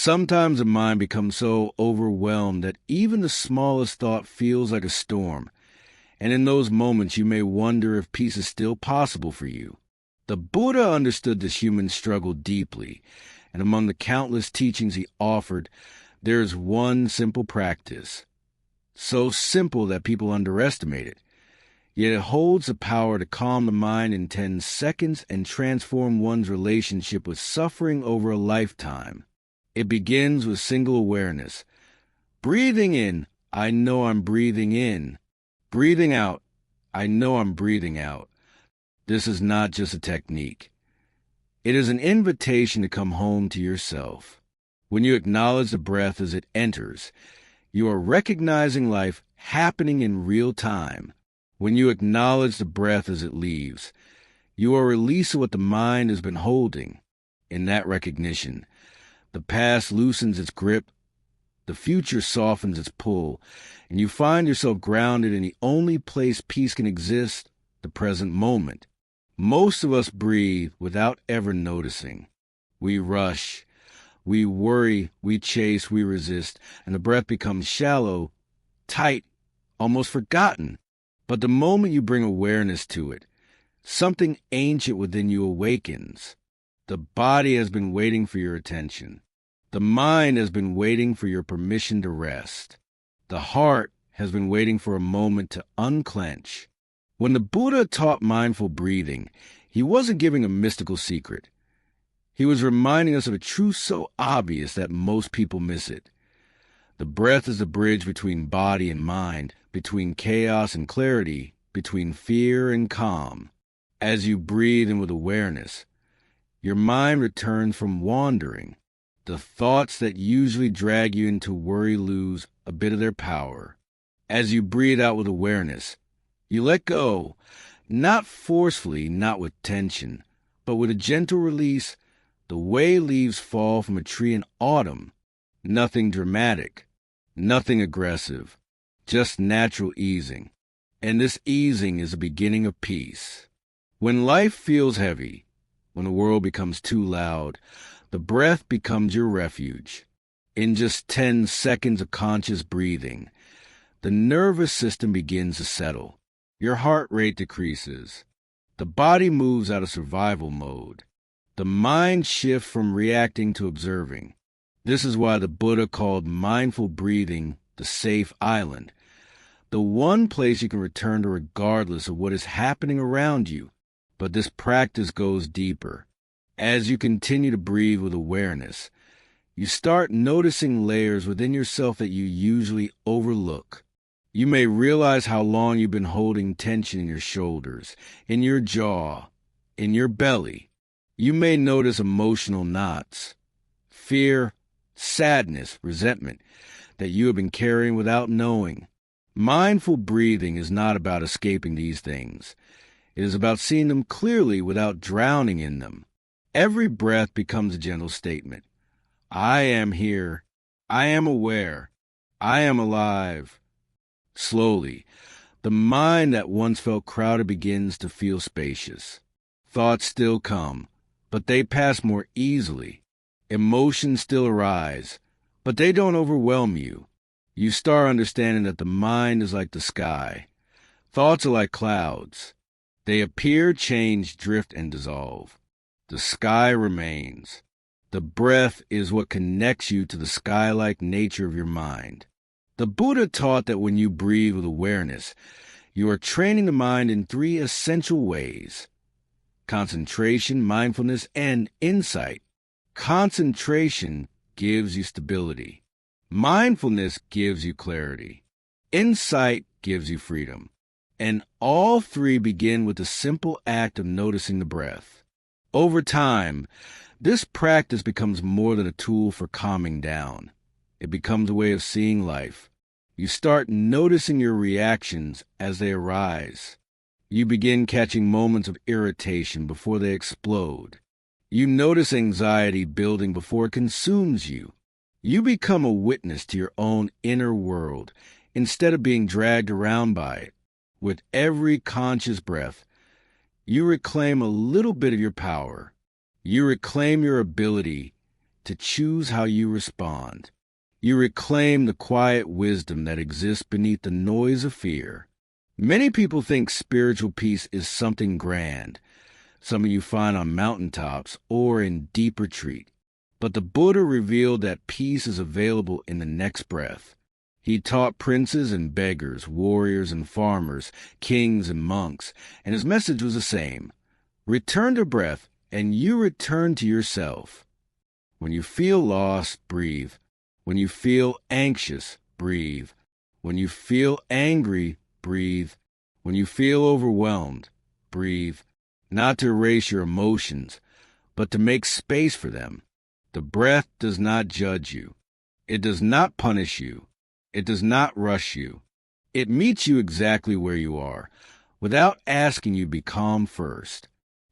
Sometimes the mind becomes so overwhelmed that even the smallest thought feels like a storm, and in those moments you may wonder if peace is still possible for you. The Buddha understood this human struggle deeply, and among the countless teachings he offered, there is one simple practice, so simple that people underestimate it, yet it holds the power to calm the mind in 10 seconds and transform one's relationship with suffering over a lifetime. It begins with single awareness. Breathing in, I know I'm breathing in. Breathing out, I know I'm breathing out. This is not just a technique. It is an invitation to come home to yourself. When you acknowledge the breath as it enters, you are recognizing life happening in real time. When you acknowledge the breath as it leaves, you are releasing what the mind has been holding. In that recognition, the past loosens its grip, the future softens its pull, and you find yourself grounded in the only place peace can exist, the present moment. Most of us breathe without ever noticing. We rush, we worry, we chase, we resist, and the breath becomes shallow, tight, almost forgotten. But the moment you bring awareness to it, something ancient within you awakens. The body has been waiting for your attention. The mind has been waiting for your permission to rest. The heart has been waiting for a moment to unclench. When the Buddha taught mindful breathing, he wasn't giving a mystical secret. He was reminding us of a truth so obvious that most people miss it. The breath is the bridge between body and mind, between chaos and clarity, between fear and calm. As you breathe in with awareness, your mind returns from wandering. The thoughts that usually drag you into worry lose a bit of their power. As you breathe out with awareness, you let go, not forcefully, not with tension, but with a gentle release, the way leaves fall from a tree in autumn. Nothing dramatic, nothing aggressive, just natural easing. And this easing is the beginning of peace. When life feels heavy, when the world becomes too loud, the breath becomes your refuge. In just 10 seconds of conscious breathing, the nervous system begins to settle. Your heart rate decreases. The body moves out of survival mode. The mind shifts from reacting to observing. This is why the Buddha called mindful breathing the safe island, the one place you can return to regardless of what is happening around you. But this practice goes deeper. As you continue to breathe with awareness, you start noticing layers within yourself that you usually overlook. You may realize how long you've been holding tension in your shoulders, in your jaw, in your belly. You may notice emotional knots, fear, sadness, resentment that you have been carrying without knowing. Mindful breathing is not about escaping these things. It is about seeing them clearly without drowning in them. Every breath becomes a gentle statement. I am here. I am aware. I am alive. Slowly, the mind that once felt crowded begins to feel spacious. Thoughts still come, but they pass more easily. Emotions still arise, but they don't overwhelm you. You start understanding that the mind is like the sky. Thoughts are like clouds. They appear, change, drift, and dissolve. The sky remains. The breath is what connects you to the sky-like nature of your mind. The Buddha taught that when you breathe with awareness, you are training the mind in 3 essential ways: concentration, mindfulness, and insight. Concentration gives you stability. Mindfulness gives you clarity. Insight gives you freedom. And all 3 begin with the simple act of noticing the breath. Over time, this practice becomes more than a tool for calming down. It becomes a way of seeing life. You start noticing your reactions as they arise. You begin catching moments of irritation before they explode. You notice anxiety building before it consumes you. You become a witness to your own inner world instead of being dragged around by it. With every conscious breath, you reclaim a little bit of your power. You reclaim your ability to choose how you respond. You reclaim the quiet wisdom that exists beneath the noise of fear. Many people think spiritual peace is something grand, something you find on mountaintops or in deep retreat. But the Buddha revealed that peace is available in the next breath. He taught princes and beggars, warriors and farmers, kings and monks, and his message was the same. Return to breath, and you return to yourself. When you feel lost, breathe. When you feel anxious, breathe. When you feel angry, breathe. When you feel overwhelmed, breathe. Not to erase your emotions, but to make space for them. The breath does not judge you. It does not punish you. It does not rush you. It meets you exactly where you are, without asking you to be calm first.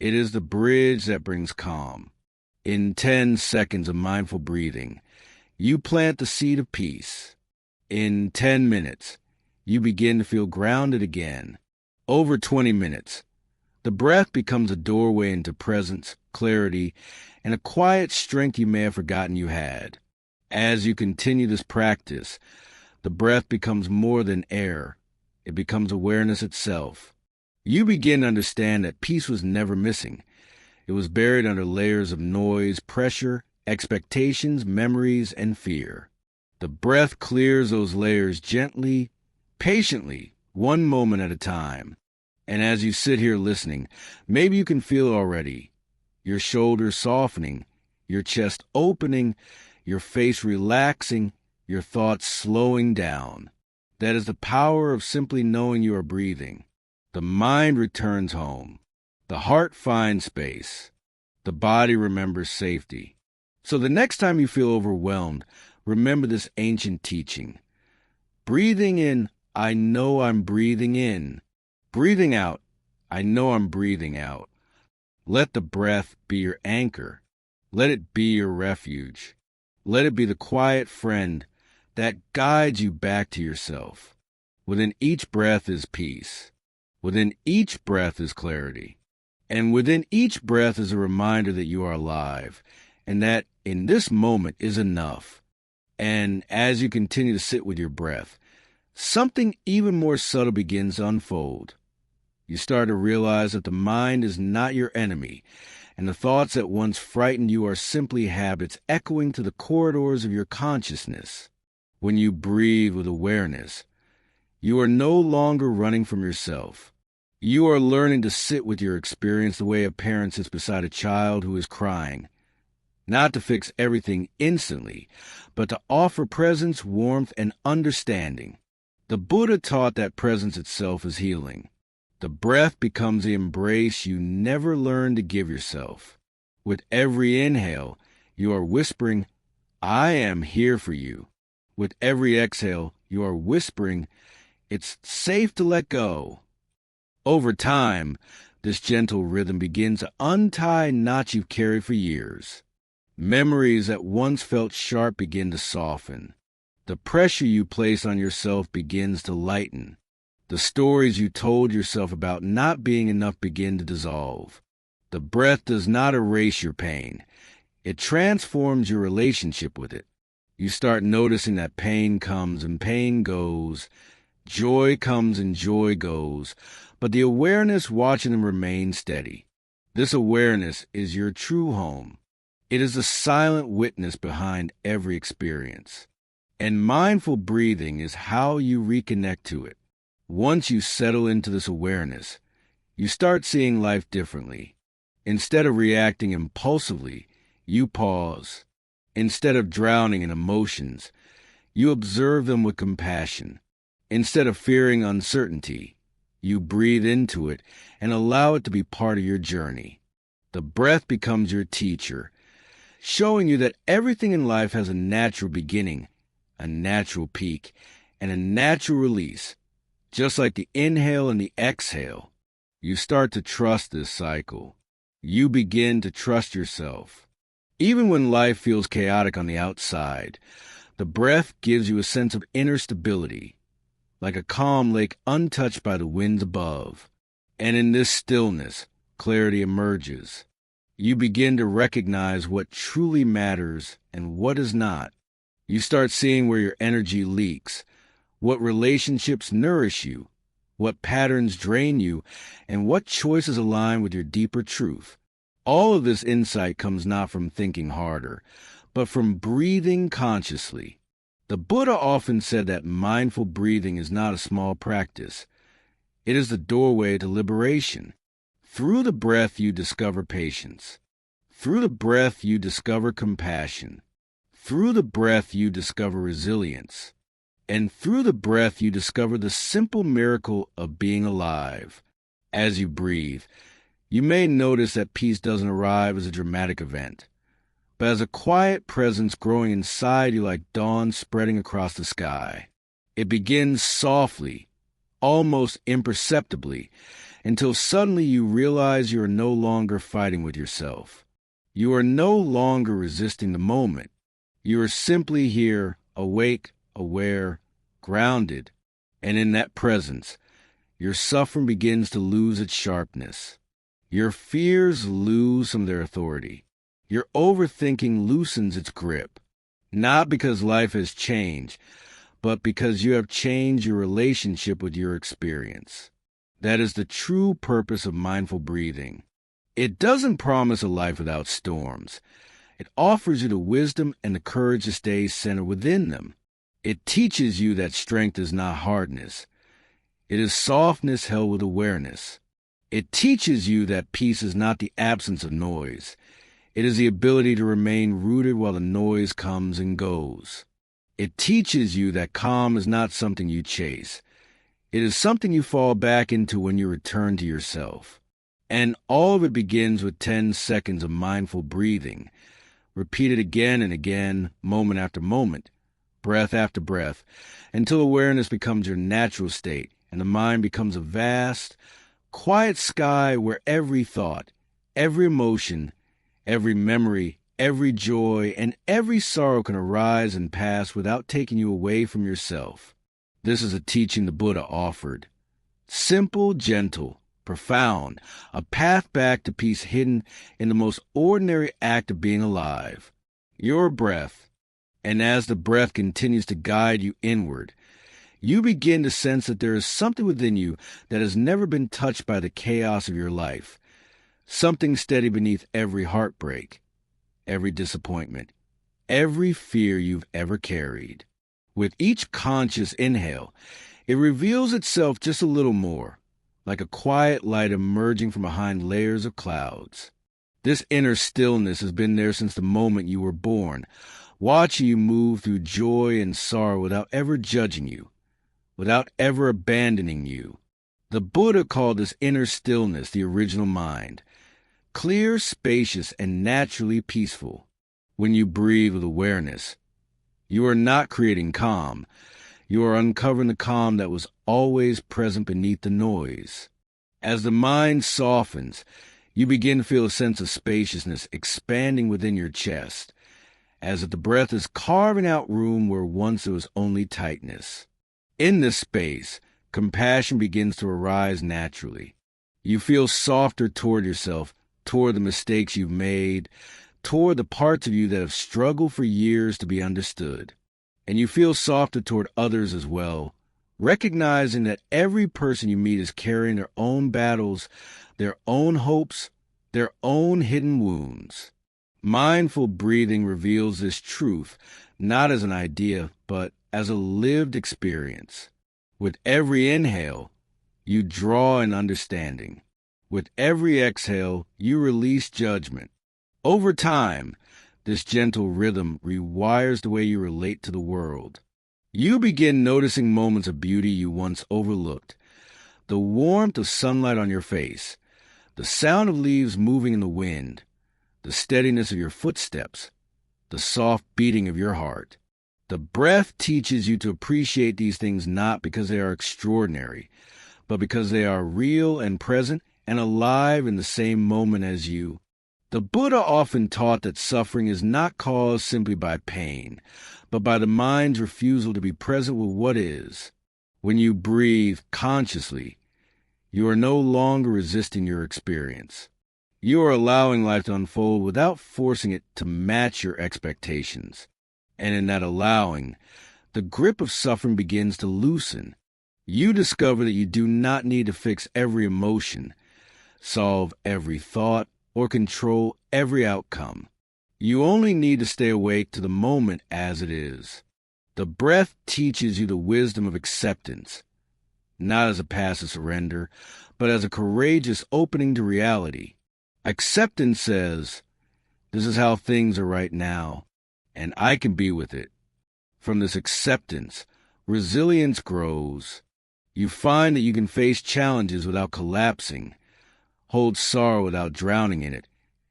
It is the bridge that brings calm. In 10 seconds of mindful breathing, you plant the seed of peace. In 10 minutes, you begin to feel grounded again. Over 20 minutes, the breath becomes a doorway into presence, clarity, and a quiet strength you may have forgotten you had. As you continue this practice, the breath becomes more than air. It becomes awareness itself. You begin to understand that peace was never missing. It was buried under layers of noise, pressure, expectations, memories, and fear. The breath clears those layers gently, patiently, one moment at a time. And as you sit here listening, maybe you can feel already your shoulders softening, your chest opening, your face relaxing, your thoughts slowing down. That is the power of simply knowing you are breathing. The mind returns home. The heart finds space. The body remembers safety. So the next time you feel overwhelmed, remember this ancient teaching. Breathing in, I know I'm breathing in. Breathing out, I know I'm breathing out. Let the breath be your anchor. Let it be your refuge. Let it be the quiet friend that guides you back to yourself. Within each breath is peace. Within each breath is clarity. And within each breath is a reminder that you are alive, and that in this moment is enough. And as you continue to sit with your breath, something even more subtle begins to unfold. You start to realize that the mind is not your enemy, and the thoughts that once frightened you are simply habits echoing to the corridors of your consciousness. When you breathe with awareness, you are no longer running from yourself. You are learning to sit with your experience the way a parent sits beside a child who is crying, not to fix everything instantly, but to offer presence, warmth, and understanding. The Buddha taught that presence itself is healing. The breath becomes the embrace you never learned to give yourself. With every inhale, you are whispering, I am here for you. With every exhale, you are whispering, it's safe to let go. Over time, this gentle rhythm begins to untie knots you've carried for years. Memories that once felt sharp begin to soften. The pressure you place on yourself begins to lighten. The stories you told yourself about not being enough begin to dissolve. The breath does not erase your pain. It transforms your relationship with it. You start noticing that pain comes and pain goes. Joy comes and joy goes. But the awareness watching them remains steady. This awareness is your true home. It is the silent witness behind every experience. And mindful breathing is how you reconnect to it. Once you settle into this awareness, you start seeing life differently. Instead of reacting impulsively, you pause. Instead of drowning in emotions, you observe them with compassion. Instead of fearing uncertainty, you breathe into it and allow it to be part of your journey. The breath becomes your teacher, showing you that everything in life has a natural beginning, a natural peak, and a natural release. Just like the inhale and the exhale, you start to trust this cycle. You begin to trust yourself. Even when life feels chaotic on the outside, the breath gives you a sense of inner stability, like a calm lake untouched by the winds above. And in this stillness, clarity emerges. You begin to recognize what truly matters and what does not. You start seeing where your energy leaks, what relationships nourish you, what patterns drain you, and what choices align with your deeper truth. All of this insight comes not from thinking harder, but from breathing consciously. The Buddha often said that mindful breathing is not a small practice. It is the doorway to liberation. Through the breath you discover patience. Through the breath you discover compassion. Through the breath you discover resilience. And through the breath you discover the simple miracle of being alive. As you breathe, you may notice that peace doesn't arrive as a dramatic event, but as a quiet presence growing inside you like dawn spreading across the sky. It begins softly, almost imperceptibly, until suddenly you realize you are no longer fighting with yourself. You are no longer resisting the moment. You are simply here, awake, aware, grounded, and in that presence, your suffering begins to lose its sharpness. Your fears lose some of their authority. Your overthinking loosens its grip, not because life has changed, but because you have changed your relationship with your experience. That is the true purpose of mindful breathing. It doesn't promise a life without storms. It offers you the wisdom and the courage to stay centered within them. It teaches you that strength is not hardness. It is softness held with awareness. It teaches you that peace is not the absence of noise. It is the ability to remain rooted while the noise comes and goes. It teaches you that calm is not something you chase. It is something you fall back into when you return to yourself. And all of it begins with 10 seconds of mindful breathing, repeated again and again, moment after moment, breath after breath, until awareness becomes your natural state and the mind becomes a vast, quiet sky where every thought, every emotion, every memory, every joy, and every sorrow can arise and pass without taking you away from yourself. This is a teaching the Buddha offered. Simple, gentle, profound, a path back to peace hidden in the most ordinary act of being alive, your breath. And as the breath continues to guide you inward, you begin to sense that there is something within you that has never been touched by the chaos of your life, something steady beneath every heartbreak, every disappointment, every fear you've ever carried. With each conscious inhale, it reveals itself just a little more, like a quiet light emerging from behind layers of clouds. This inner stillness has been there since the moment you were born, watching you move through joy and sorrow without ever judging you, without ever abandoning you. The Buddha called this inner stillness the original mind, clear, spacious, and naturally peaceful. When you breathe with awareness, you are not creating calm. You are uncovering the calm that was always present beneath the noise. As the mind softens, you begin to feel a sense of spaciousness expanding within your chest, as if the breath is carving out room where once there was only tightness. In this space, compassion begins to arise naturally. You feel softer toward yourself, toward the mistakes you've made, toward the parts of you that have struggled for years to be understood. And you feel softer toward others as well, recognizing that every person you meet is carrying their own battles, their own hopes, their own hidden wounds. Mindful breathing reveals this truth, not as an idea, but as a lived experience. With every inhale, you draw an understanding. With every exhale, you release judgment. Over time, this gentle rhythm rewires the way you relate to the world. You begin noticing moments of beauty you once overlooked. The warmth of sunlight on your face, the sound of leaves moving in the wind, the steadiness of your footsteps, the soft beating of your heart. The breath teaches you to appreciate these things not because they are extraordinary, but because they are real and present and alive in the same moment as you. The Buddha often taught that suffering is not caused simply by pain, but by the mind's refusal to be present with what is. When you breathe consciously, you are no longer resisting your experience. You are allowing life to unfold without forcing it to match your expectations. And in that allowing, the grip of suffering begins to loosen. You discover that you do not need to fix every emotion, solve every thought, or control every outcome. You only need to stay awake to the moment as it is. The breath teaches you the wisdom of acceptance, not as a passive surrender, but as a courageous opening to reality. Acceptance says, this is how things are right now, and I can be with it. From this acceptance, resilience grows. You find that you can face challenges without collapsing, hold sorrow without drowning in it,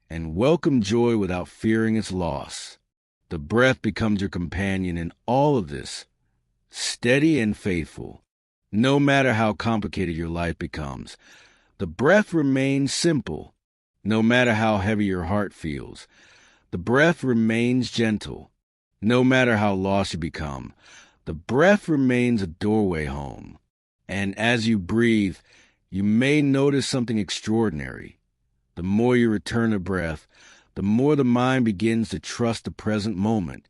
and welcome joy without fearing its loss. The breath becomes your companion in all of this, steady and faithful. No matter how complicated your life becomes, the breath remains simple. No matter how heavy your heart feels, the breath remains gentle. No matter how lost you become, the breath remains a doorway home. And as you breathe, you may notice something extraordinary. The more you return to breath, the more the mind begins to trust the present moment.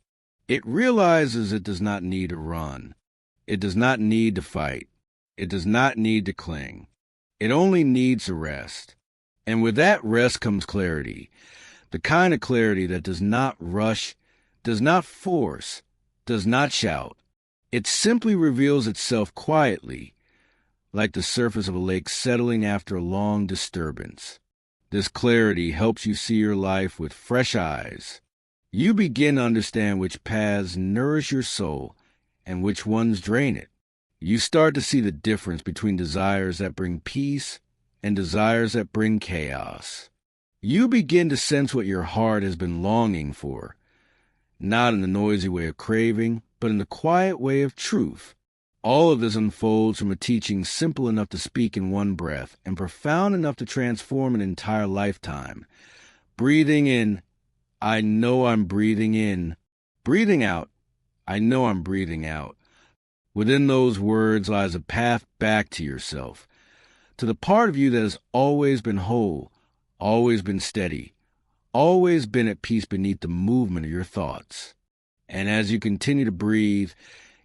It realizes it does not need to run. It does not need to fight. It does not need to cling. It only needs to rest. And with that rest comes clarity, the kind of clarity that does not rush, does not force, does not shout. It simply reveals itself quietly, like the surface of a lake settling after a long disturbance. This clarity helps you see your life with fresh eyes. You begin to understand which paths nourish your soul and which ones drain it. You start to see the difference between desires that bring peace and desires that bring chaos. You begin to sense what your heart has been longing for, not in the noisy way of craving, but in the quiet way of truth. All of this unfolds from a teaching simple enough to speak in one breath and profound enough to transform an entire lifetime. Breathing in, I know I'm breathing in. Breathing out, I know I'm breathing out. Within those words lies a path back to yourself, to the part of you that has always been whole, always been steady, always been at peace beneath the movement of your thoughts. And as you continue to breathe,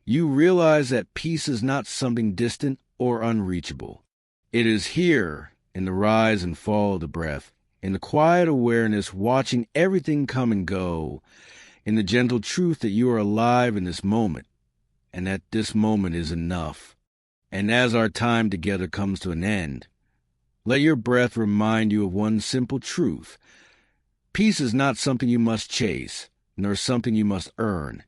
you realize that peace is not something distant or unreachable. It is here, in the rise and fall of the breath, in the quiet awareness watching everything come and go, in the gentle truth that you are alive in this moment, and that this moment is enough. And as our time together comes to an end, let your breath remind you of one simple truth. Peace is not something you must chase, nor something you must earn.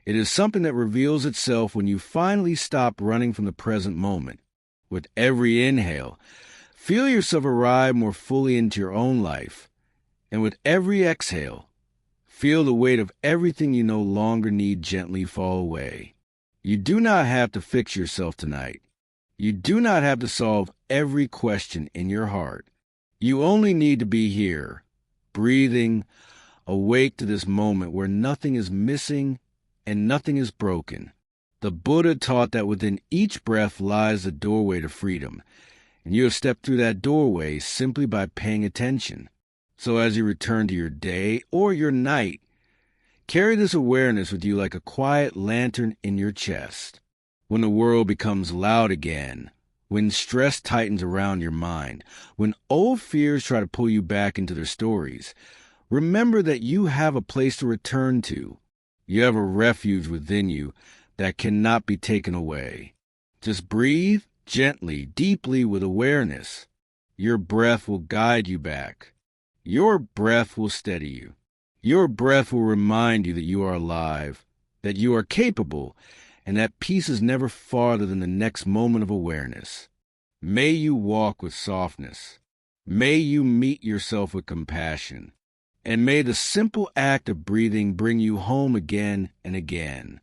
It is something that reveals itself when you finally stop running from the present moment. With every inhale, feel yourself arrive more fully into your own life. And with every exhale, feel the weight of everything you no longer need gently fall away. You do not have to fix yourself tonight. You do not have to solve every question in your heart. You only need to be here, breathing, awake to this moment where nothing is missing and nothing is broken. The Buddha taught that within each breath lies the doorway to freedom, and you have stepped through that doorway simply by paying attention. So as you return to your day or your night, carry this awareness with you like a quiet lantern in your chest. When the world becomes loud again, when stress tightens around your mind, when old fears try to pull you back into their stories, remember that you have a place to return to. You have a refuge within you that cannot be taken away. Just breathe gently, deeply with awareness. Your breath will guide you back. Your breath will steady you. Your breath will remind you that you are alive, that you are capable, and that peace is never farther than the next moment of awareness. May you walk with softness. May you meet yourself with compassion. And may the simple act of breathing bring you home again and again.